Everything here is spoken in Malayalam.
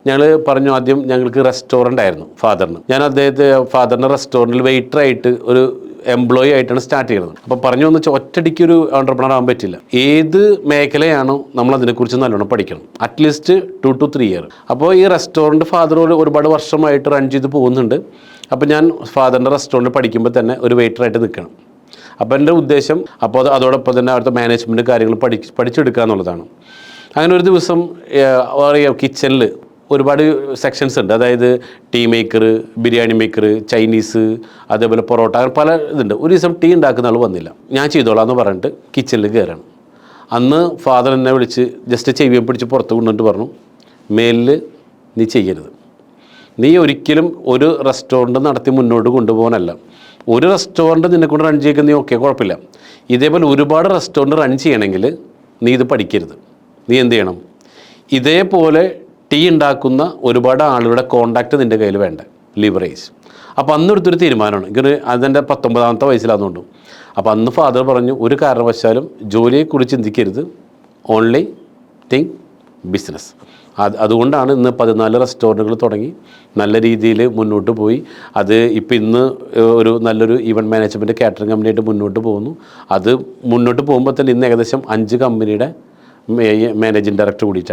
ഞങ്ങൾ പറഞ്ഞു ആദ്യം ഞങ്ങൾക്ക് റെസ്റ്റോറൻ്റ് ആയിരുന്നു ഫാദറിന്. ഞാൻ ഫാദറിൻ്റെ റെസ്റ്റോറൻറ്റിൽ വെയിറ്ററായിട്ട് ഒരു എംപ്ലോയി ആയിട്ടാണ് സ്റ്റാർട്ട് ചെയ്യുന്നത്. അപ്പോൾ പറഞ്ഞു വന്ന് ഒറ്റടിക്ക് ഒരു ഓൺട്രപ്രണർ ആകാൻ പറ്റില്ല. ഏത് മേഖലയാണോ നമ്മൾ അതിനെക്കുറിച്ച് നല്ലോണം പഠിക്കണം. At least 2 to 3 year. അപ്പോൾ ഈ റെസ്റ്റോറൻറ്റ് ഫാദറോട് ഒരുപാട് വർഷമായിട്ട് റൺ ചെയ്ത് പോകുന്നുണ്ട്. അപ്പോൾ ഞാൻ ഫാദറിൻ്റെ റെസ്റ്റോറൻറ്റ് പഠിക്കുമ്പോൾ തന്നെ ഒരു വെയിറ്ററായിട്ട് നിൽക്കണം. അപ്പോൾ എൻ്റെ ഉദ്ദേശം അതോടൊപ്പം തന്നെ അവിടുത്തെ മാനേജ്മെൻറ്റ് കാര്യങ്ങൾ പഠിച്ചെടുക്കുക എന്നുള്ളതാണ്. അങ്ങനെ ഒരു ദിവസം കിച്ചണിൽ ഒരുപാട് സെക്ഷൻസ് ഉണ്ട്. അതായത് tea maker, biryani maker, Chinese, അതേപോലെ പൊറോട്ട, അങ്ങനെ പല ഇതുണ്ട്. ഒരു ദിവസം ടീ ഉണ്ടാക്കുന്ന ആൾ വന്നില്ല. ഞാൻ ചെയ്തോളാം എന്ന് പറഞ്ഞിട്ട് കിച്ചണിൽ കയറാണ്. അന്ന് ഫാദർ എന്നെ വിളിച്ച് ജസ്റ്റ് ചെവിയെ പിടിച്ച് പുറത്ത് കൊണ്ടുവന്നിട്ട് പറഞ്ഞു, മേലിൽ നീ ചെയ്യരുത്. നീ ഒരിക്കലും ഒരു റെസ്റ്റോറൻറ്റ് നടത്തി മുന്നോട്ട് കൊണ്ടുപോകാനല്ല. ഒരു റെസ്റ്റോറൻറ്റ് നിന്നെക്കൊണ്ട് റൺ ചെയ്യിക്കാൻ നീ ഓക്കെ, കുഴപ്പമില്ല. ഇതേപോലെ ഒരുപാട് റെസ്റ്റോറൻറ്റ് റൺ ചെയ്യണമെങ്കിൽ നീ ഇത് പഠിക്കരുത്. നീ എന്ത് ചെയ്യണം, ഇതേപോലെ ടീ ഉണ്ടാക്കുന്ന ഒരുപാട് ആളുകളുടെ കോണ്ടാക്റ്റ് നിൻ്റെ കയ്യിൽ വേണ്ട, ലിവറേജ്. അപ്പോൾ അന്നെടുത്തൊരു തീരുമാനമാണ്. ഇങ്ങനെ അതെൻ്റെ 19ാമത്തെ വയസ്സിലാണെന്നുണ്ട്. അപ്പോൾ അന്ന് ഫാദർ പറഞ്ഞു, ഒരു കാരണവശാലും ജോലിയെക്കുറിച്ച് ചിന്തിക്കരുത്, ഓൺലി തിങ്ക് ബിസിനസ്. അതുകൊണ്ടാണ് ഇന്ന് 14 റെസ്റ്റോറൻറ്റുകൾ തുടങ്ങി നല്ല രീതിയിൽ മുന്നോട്ട് പോയി. അത് ഇപ്പോൾ ഇന്ന് നല്ലൊരു ഈവൻറ്റ് മാനേജ്മെൻറ്റ് കാറ്ററിംഗ് കമ്പനിയായിട്ട് മുന്നോട്ട് പോകുന്നു. അത് മുന്നോട്ട് പോകുമ്പോൾ തന്നെ ഇന്ന് ഏകദേശം 5 കമ്പനിയുടെ മാനേജിങ് ഡയറക്ടർ കൂടിയിട്ടാണ്.